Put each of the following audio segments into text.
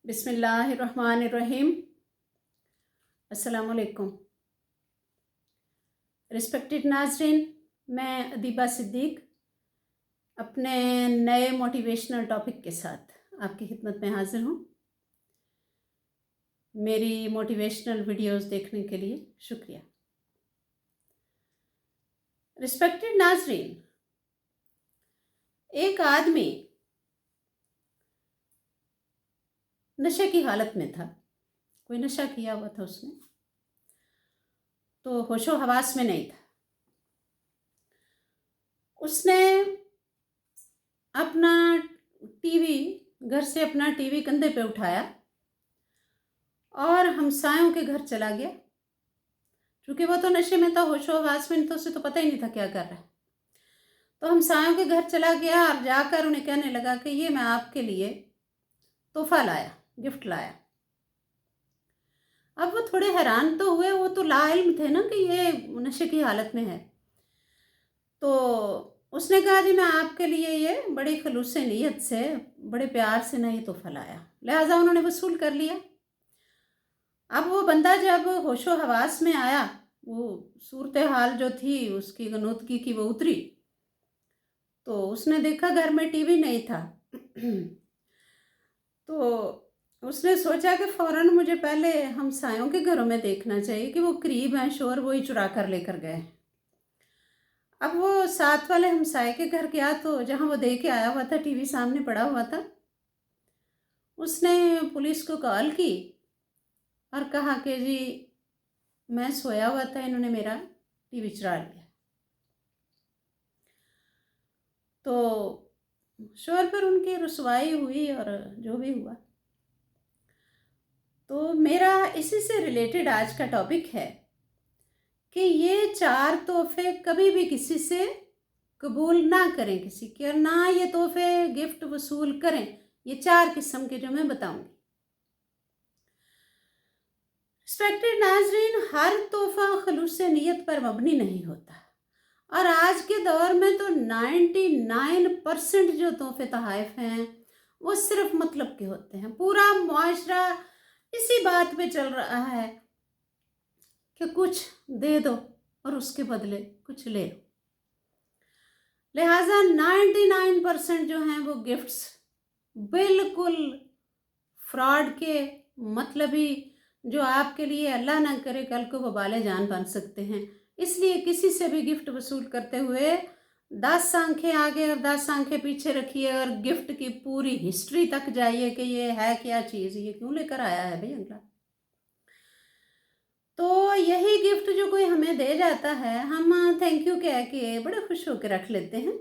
बिस्मिल्लाहिर्रहमानिर्रहीम। अस्सलामुअलैकुम। रिस्पेक्टेड नाज़रीन, मैं अदीबा सिद्दीक अपने नए मोटिवेशनल टॉपिक के साथ आपकी खिदमत में हाज़िर हूँ। मेरी मोटिवेशनल वीडियोस देखने के लिए शुक्रिया। रिस्पेक्टेड नाज़रीन, एक आदमी नशे की हालत में था। कोई नशा किया हुआ था उसने, तो होशो हवास में नहीं था। उसने अपना टीवी घर से अपना टीवी कंधे पे उठाया और हमसायों के घर चला गया। क्योंकि वो तो नशे में था, होशो हवास में, तो उसे तो पता ही नहीं था क्या कर रहा है। तो हमसायों के घर चला गया और जाकर उन्हें कहने लगा कि ये मैं आपके लिए तोहफा लाया, गिफ्ट लाया। अब वो थोड़े हैरान तो हुए, वो तो लाइल्म थे ना कि ये नशे की हालत में है। तो उसने कहा जी मैं आपके लिए ये बड़ी खलूस नीयत से, बड़े प्यार से ना ये तोहफा लाया। लिहाजा उन्होंने वसूल कर लिया। अब वो बंदा जब होशो हवास में आया, वो सूरत हाल जो थी उसकी गनौदगी की वो उतरी, तो उसने देखा घर में टीवी नहीं था। तो उसने सोचा कि फ़ौरन मुझे पहले हमसायों के घरों में देखना चाहिए कि वो करीब हैं, शोर वही चुरा कर लेकर गए। अब वो साथ वाले हमसाये के घर गया, तो जहाँ वो दे के आया हुआ था, टीवी सामने पड़ा हुआ था, उसने पुलिस को कॉल की और कहा कि जी मैं सोया हुआ था, इन्होंने मेरा टीवी चुरा लिया। तो शोर पर उनकी रुसवाई हुई और जो भी हुआ। तो मेरा इसी से रिलेटेड आज का टॉपिक है कि ये 4 तोहफे कभी भी किसी से कबूल ना करें, किसी के, और ना ये तोहफे गिफ्ट वसूल करें। ये 4 किस्म के जो मैं बताऊंगी। रिस्पेक्टेड नाज़रीन, हर तोहफा खलूस नीयत पर मबनी नहीं होता, और आज के दौर में तो 99% जो तोहफे तोहफ़ हैं वो सिर्फ मतलब के होते हैं। पूरा मुआशरा इसी बात पे चल रहा है कि कुछ दे दो और उसके बदले कुछ ले लो। लिहाजा 99% जो हैं वो गिफ्ट्स बिल्कुल फ्रॉड के, मतलब ही जो आपके लिए अल्लाह ना करे कल को वबाले जान बन सकते हैं। इसलिए किसी से भी गिफ्ट वसूल करते हुए 10 आंखें आगे और 10 आंखें पीछे रखिए और गिफ्ट की पूरी हिस्ट्री तक जाइए कि ये है क्या चीज़, ये क्यों लेकर आया है भाई अगला। तो यही गिफ्ट जो कोई हमें दे जाता है, हम थैंक यू कह के बड़े खुश होकर रख लेते हैं,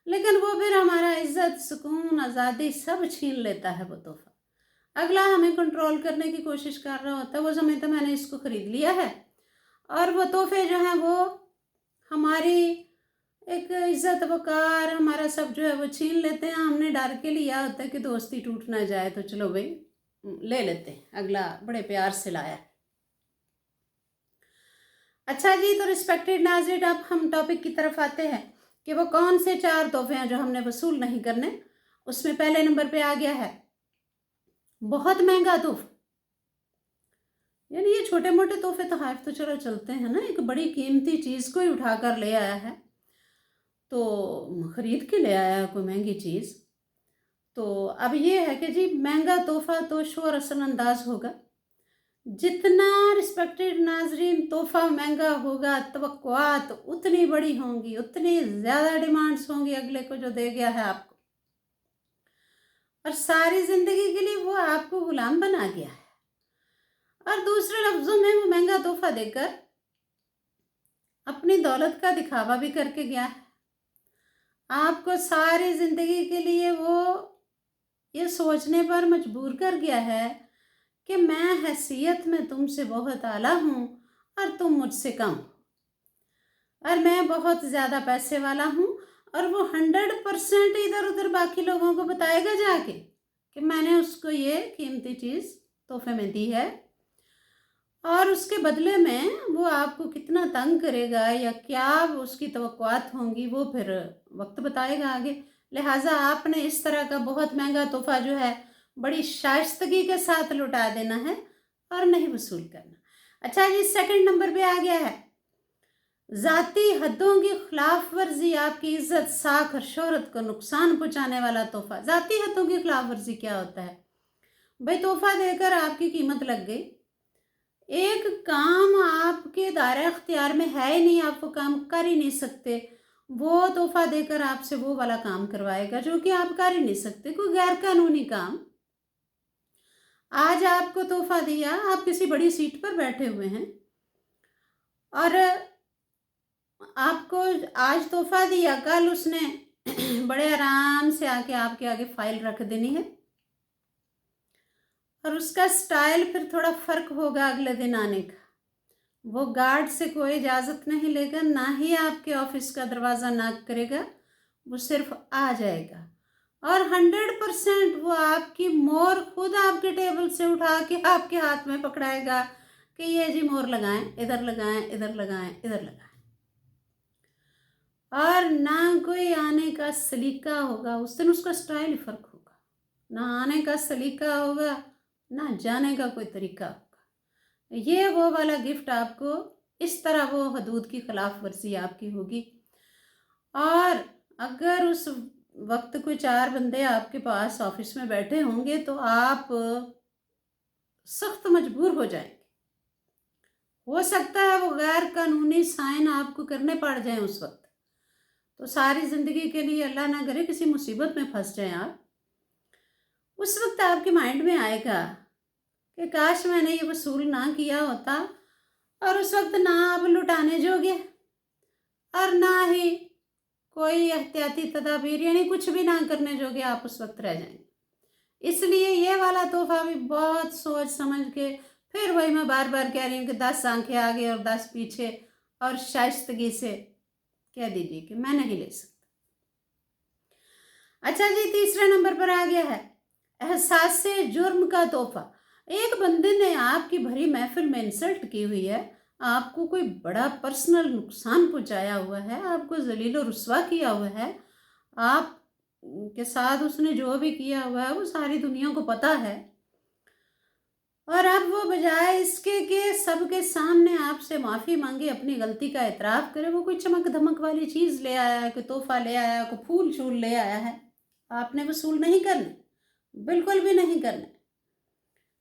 लेकिन वो फिर हमारा इज्जत, सुकून, आज़ादी सब छीन लेता है वो तोहफा। अगला हमें कंट्रोल करने की कोशिश कर रहा होता है, वो समझता मैंने इसको ख़रीद लिया है, और वो तोहफे जो हैं वो हमारी एक इज्जत, वक़ार, हमारा सब जो है वो छीन लेते हैं। हमने डर के लिया होता है कि दोस्ती टूट ना जाए, तो चलो भाई ले लेते हैं, अगला बड़े प्यार से लाया। अच्छा जी, तो रिस्पेक्टेड नाज़रीन, अब हम टॉपिक की तरफ आते हैं कि वो कौन से 4 तोहफे हैं जो हमने वसूल नहीं करने। उसमें पहले नंबर पे आ गया है बहुत महंगा तोहफा। यानी ये छोटे मोटे तोहफे तोहफ़ तो चलो चलते हैं ना, एक बड़ी कीमती चीज़ को ही उठा कर ले आया है, तो ख़रीद के ले आया है कोई महंगी चीज़। तो अब ये है कि जी महंगा तोहफ़ा तो शोर असल अंदाज होगा। जितना रिस्पेक्टेड नाजरीन तोहफ़ा महंगा होगा, तवक्कुआत उतनी बड़ी होंगी, उतनी ज़्यादा डिमांड्स होंगी अगले को जो दे गया है आपको, और सारी ज़िंदगी के लिए वो आपको गुलाम बना गया है। और दूसरे लफ्ज़ों में वो महंगा तोहफ़ा देकर अपनी दौलत का दिखावा भी करके गया है। आपको सारी ज़िंदगी के लिए वो ये सोचने पर मजबूर कर गया है कि मैं हैसियत में तुमसे बहुत आला हूँ और तुम मुझसे कम हो, और मैं बहुत ज़्यादा पैसे वाला हूँ, और वो 100% इधर उधर बाकी लोगों को बताएगा जाके कि मैंने उसको ये कीमती चीज़ तोहफे में दी है, और उसके बदले में वो आपको कितना तंग करेगा या क्या उसकी तवक्कुआत होंगी वो फिर वक्त बताएगा आगे। लिहाजा आपने इस तरह का बहुत महंगा तोहफा जो है बड़ी शाइस्तगी के साथ लौटा देना है और नहीं वसूल करना। अच्छा जी, सेकंड नंबर पे आ गया है ज़ाती हदों की खिलाफ वर्जी आपकी इज्जत, साख और शोहरत को नुकसान पहुंचाने वाला तोहफा। ज़ाती हदों की खिलाफ वर्जी क्या होता है? भाई तोहफा देकर आपकी कीमत लग गई, एक काम आपके दायरा अख्तियार में है ही नहीं, आप वो काम कर ही नहीं सकते, वो तोहफा देकर आपसे वो वाला काम करवाएगा जो कि आप कर ही नहीं सकते, कोई गैर कानूनी काम। आज आपको तोहफा दिया, आप किसी बड़ी सीट पर बैठे हुए हैं और आपको आज तोहफा दिया, कल उसने बड़े आराम से आके आपके आगे फाइल रख देनी है और उसका स्टाइल फिर थोड़ा फर्क होगा अगले दिन आने का। वो गार्ड से कोई इजाज़त नहीं लेगा, ना ही आपके ऑफिस का दरवाज़ा नॉक करेगा, वो सिर्फ आ जाएगा और 100% वो आपकी मोहर खुद आपके टेबल से उठा के आपके हाथ में पकड़ाएगा कि ये जी मोहर लगाएं, इधर लगाएं, इधर लगाएं, इधर लगाएं। और ना कोई आने का सलीका होगा, उस दिन उसका स्टाइल ही फर्क होगा, ना आने का सलीका होगा, ना जाने का कोई तरीका होगा। ये वो वाला गिफ्ट आपको इस तरह वो हदूद की खिलाफ वर्जी आपकी होगी। और अगर उस वक्त कोई 4 बंदे आपके पास ऑफिस में बैठे होंगे तो आप सख्त मजबूर हो जाएंगे। हो सकता है वो गैर कानूनी साइन आपको करने पड़ जाए उस वक्त, तो सारी ज़िंदगी के लिए अल्लाह ना करे किसी मुसीबत में फंस जाएं आप। उस वक्त आपके माइंड में आएगा कि काश मैंने ये वसूल ना किया होता, और उस वक्त ना आप लुटाने जोगे और ना ही कोई एहतियाती तदाबीर यानी कुछ भी ना करने जोगे आप उस वक्त रह जाएंगे। इसलिए ये वाला तोहफा भी बहुत सोच समझ के, फिर वही मैं बार बार कह रही हूँ कि 10 आंखें आगे और 10 पीछे, और शाइस्तगी से कह दीजिए कि मैं नहीं ले सकता। अच्छा जी, तीसरे नंबर पर आ गया है एहसास से जुर्म का तोहफा। एक बंदे ने आपकी भरी महफिल में इंसल्ट की हुई है, आपको कोई बड़ा पर्सनल नुकसान पहुंचाया हुआ है, आपको जलील और रुस्वा किया हुआ है, आप के साथ उसने जो भी किया हुआ है वो सारी दुनिया को पता है, और अब वो बजाय इसके कि सबके सामने आपसे माफ़ी मांगे, अपनी गलती का एतराफ़ करे, वो कोई चमक धमक वाली चीज़ ले आया है, कोई तोहफा ले आया है, कोई फूल छूल ले आया है, आपने वसूल नहीं करने, बिल्कुल भी नहीं करने।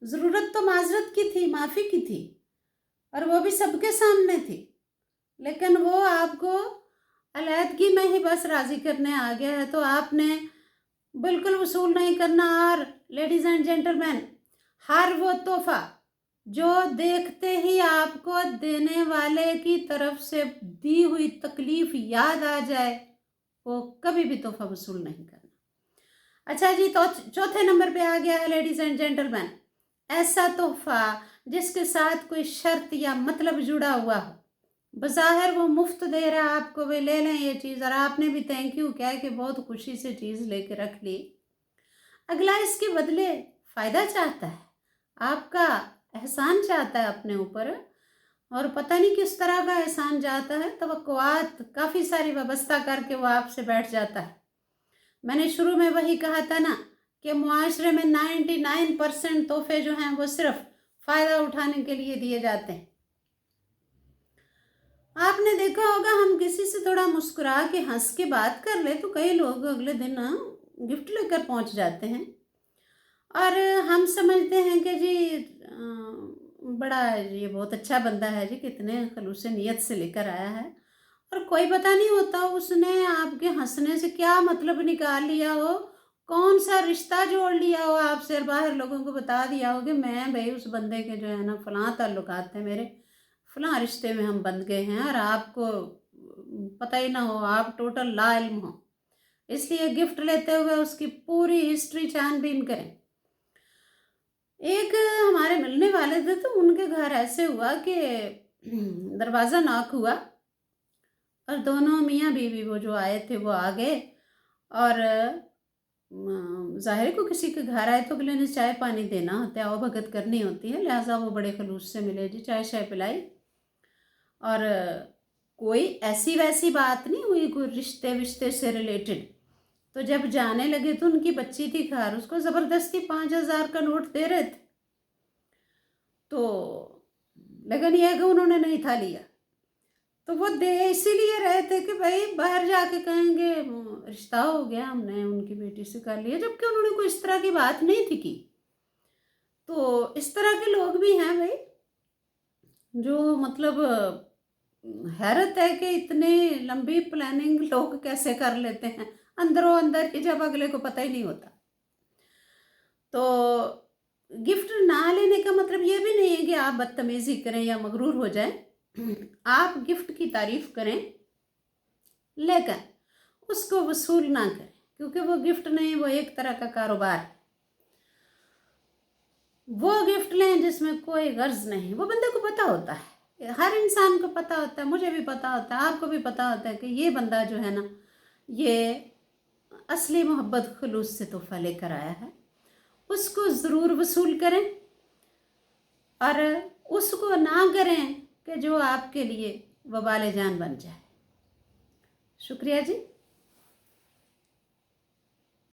ज़रूरत तो माजरत की थी, माफ़ी की थी, और वो भी सबके सामने थी, लेकिन वो आपको अलहदगी में ही बस राज़ी करने आ गया है, तो आपने बिल्कुल वसूल नहीं करना। और लेडीज़ एंड जेंटलमैन, हर वो तोहफा जो देखते ही आपको देने वाले की तरफ से दी हुई तकलीफ याद आ जाए, वो कभी भी तोहफा वसूल नहीं करना। अच्छा जी, तो चौथे नंबर पे आ गया है लेडीज़ एंड जेंटलमैन, ऐसा तोहफा जिसके साथ कोई शर्त या मतलब जुड़ा हुआ हो। बज़ाहिर वो मुफ्त दे रहा है आपको, वे ले लें ये चीज़, और आपने भी थैंक यू कह के बहुत खुशी से चीज़ लेके रख ली। अगला इसके बदले फ़ायदा चाहता है, आपका एहसान चाहता है अपने ऊपर, और पता नहीं किस तरह का एहसान चाहता है, तवक्कुआत काफ़ी सारी वाबस्ता करके वो आपसे बैठ जाता है। मैंने शुरू में वही कहा था ना कि मुआशरे में 99% तोहफे जो हैं वो सिर्फ फ़ायदा उठाने के लिए दिए जाते हैं। आपने देखा होगा, हम किसी से थोड़ा मुस्कुरा के हंस के बात कर ले तो कई लोग अगले दिन गिफ्ट लेकर पहुंच जाते हैं, और हम समझते हैं कि जी बड़ा ये बहुत अच्छा बंदा है जी, कितने खलूस नीयत से लेकर आया है, और कोई पता नहीं होता उसने आपके हंसने से क्या मतलब निकाल लिया हो, कौन सा रिश्ता जोड़ लिया हो आपसे, और बाहर लोगों को बता दिया हो कि मैं भाई उस बंदे के जो है ना फलां ताल्लुकात थे मेरे, फलां रिश्ते में हम बंध गए हैं, और आपको पता ही ना हो, आप टोटल ला इल्म हो। इसलिए गिफ्ट लेते हुए उसकी पूरी हिस्ट्री छानबीन करें। एक हमारे मिलने वाले थे, तो उनके घर ऐसे हुआ कि दरवाज़ा नॉक हुआ और दोनों मियाँ बीवी वो जो आए थे वो आ गए, और ज़ाहिर को किसी के घर आए तो अगले ने चाय पानी देना होता है, भगत करनी होती है, लिहाजा वो बड़े खलूस से मिले जी, चाय शाय पिलाई, और कोई ऐसी वैसी बात नहीं हुई, कोई रिश्ते विश्ते से रिलेटेड। तो जब जाने लगे तो उनकी बच्ची थी घर, उसको ज़बरदस्ती 5,000 का नोट दे रहे थे। तो लेकिन ये है कि उन्होंने नहीं था लिया। तो वो दे इसीलिए रहे थे कि भाई बाहर जाके कहेंगे रिश्ता हो गया, हमने उनकी बेटी से कर लिया, जबकि उन्होंने कोई इस तरह की बात नहीं थी की। तो इस तरह के लोग भी हैं भाई, जो मतलब हैरत है कि इतने लंबी प्लानिंग लोग कैसे कर लेते हैं अंदरों अंदर ही, जब अगले को पता ही नहीं होता। तो गिफ्ट ना लेने का मतलब ये भी नहीं है कि आप बदतमीजी करें या मगरूर हो जाएं। आप गिफ्ट की तारीफ करें, लेकिन उसको वसूल ना करें, क्योंकि वो गिफ्ट नहीं, वो एक तरह का कारोबार है। वो गिफ्ट लें जिसमें कोई गर्ज नहीं, वो बंदे को पता होता है, हर इंसान को पता होता है, मुझे भी पता होता है, आपको भी पता होता है कि ये बंदा जो है ना, ये असली मोहब्बत खुलूस से तोहफा लेकर आया है। उसको ज़रूर वसूल करें, और उसको ना करें कि जो आपके लिए वबाल जान बन जाए। शुक्रिया जी।